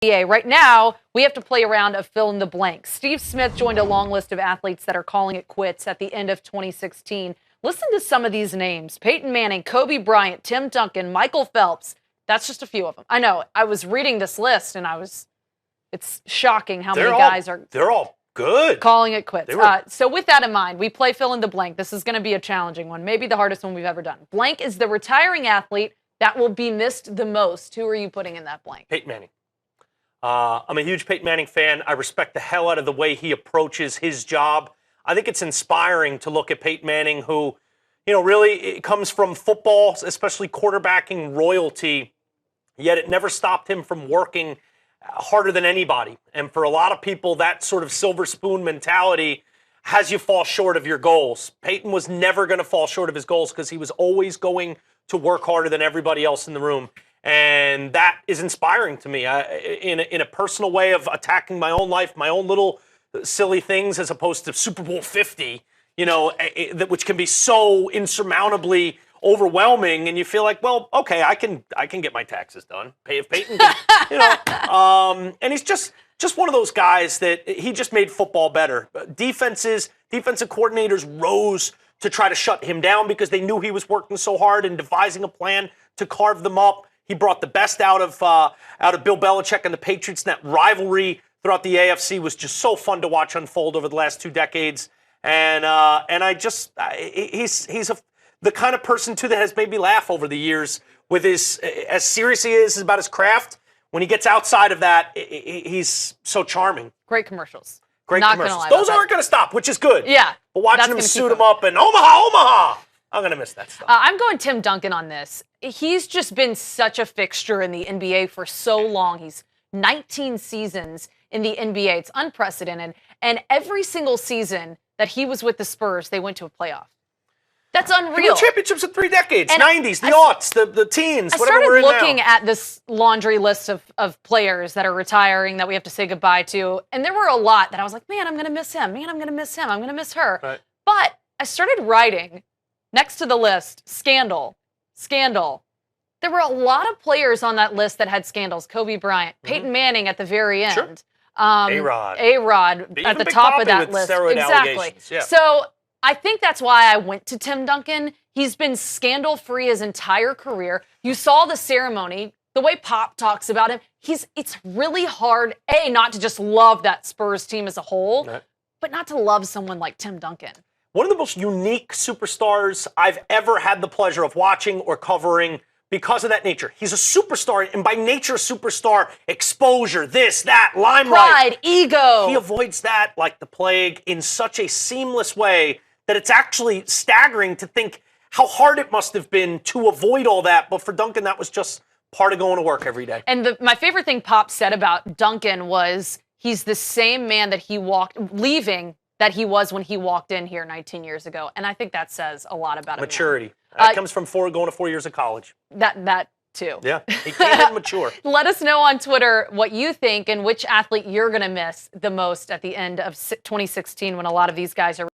NBA. Right now, we have to play a round of fill in the blank. Steve Smith joined a long list of athletes that are calling it quits at the end of 2016. Listen to some of these names: Peyton Manning, Kobe Bryant, Tim Duncan, Michael Phelps. That's just a few of them. I know. I was reading this list and it's shocking how many guys are. They're all good. Calling it quits. So with that in mind, we play fill in the blank. This is going to be a challenging one, maybe the hardest one we've ever done. Blank is the retiring athlete that will be missed the most. Who are you putting in that blank? Peyton Manning. I'm a huge Peyton Manning fan. I respect the hell out of the way he approaches his job. I think it's inspiring to look at Peyton Manning, who, really it comes from football, especially quarterbacking royalty, yet it never stopped him from working harder than anybody. And for a lot of people, that sort of silver spoon mentality has you fall short of your goals. Peyton was never going to fall short of his goals because he was always going to work harder than everybody else in the room. And that is inspiring to me in a personal way of attacking my own life, my own little silly things, as opposed to Super Bowl 50, which can be so insurmountably overwhelming, and you feel like, well, okay, I can get my taxes done. If Peyton can, and he's just one of those guys that he just made football better. Defensive coordinators rose to try to shut him down because they knew he was working so hard and devising a plan to carve them up. He brought the best out of Bill Belichick and the Patriots. And that rivalry throughout the AFC was just so fun to watch unfold over the last 2 decades. And he's the kind of person too that has made me laugh over the years with his, as serious he is about his craft. When he gets outside of that, he's so charming. Great commercials. Great commercials. Those aren't going to stop, which is good. Yeah. But watching him suit him up and Omaha, I'm going to miss that stuff. I'm going Tim Duncan on this. He's just been such a fixture in the NBA for so long. He's 19 seasons in the NBA. It's unprecedented. And every single season that he was with the Spurs, they went to a playoff. That's unreal. He won championships in 3 decades, and 90s, the aughts, the teens, whatever we're in now. I started looking at this laundry list of players that are retiring that we have to say goodbye to, and there were a lot that I was like, man, I'm going to miss him. Man, I'm going to miss him. I'm going to miss her. Right. But I started writing next to the list, scandal. There were a lot of players on that list that had scandals. Kobe Bryant, Peyton Manning at the very end. Sure. A-Rod at the top of that list. Exactly. Yeah. So I think that's why I went to Tim Duncan. He's been scandal-free his entire career. You saw the ceremony, the way Pop talks about him. It's really hard, not to just love that Spurs team as a whole, but not to love someone like Tim Duncan. One of the most unique superstars I've ever had the pleasure of watching or covering because of that nature. He's a superstar, and by nature, superstar, exposure, this, that, limelight. Pride, ego. He avoids that like the plague in such a seamless way that it's actually staggering to think how hard it must have been to avoid all that. But for Duncan, that was just part of going to work every day. And my favorite thing Pop said about Duncan was he's the same man that he was when he walked in here 19 years ago. And I think that says a lot about him. Maturity. That comes from going to 4 years of college. That too. Yeah, he came in mature. Let us know on Twitter what you think and which athlete you're going to miss the most at the end of 2016 when a lot of these guys are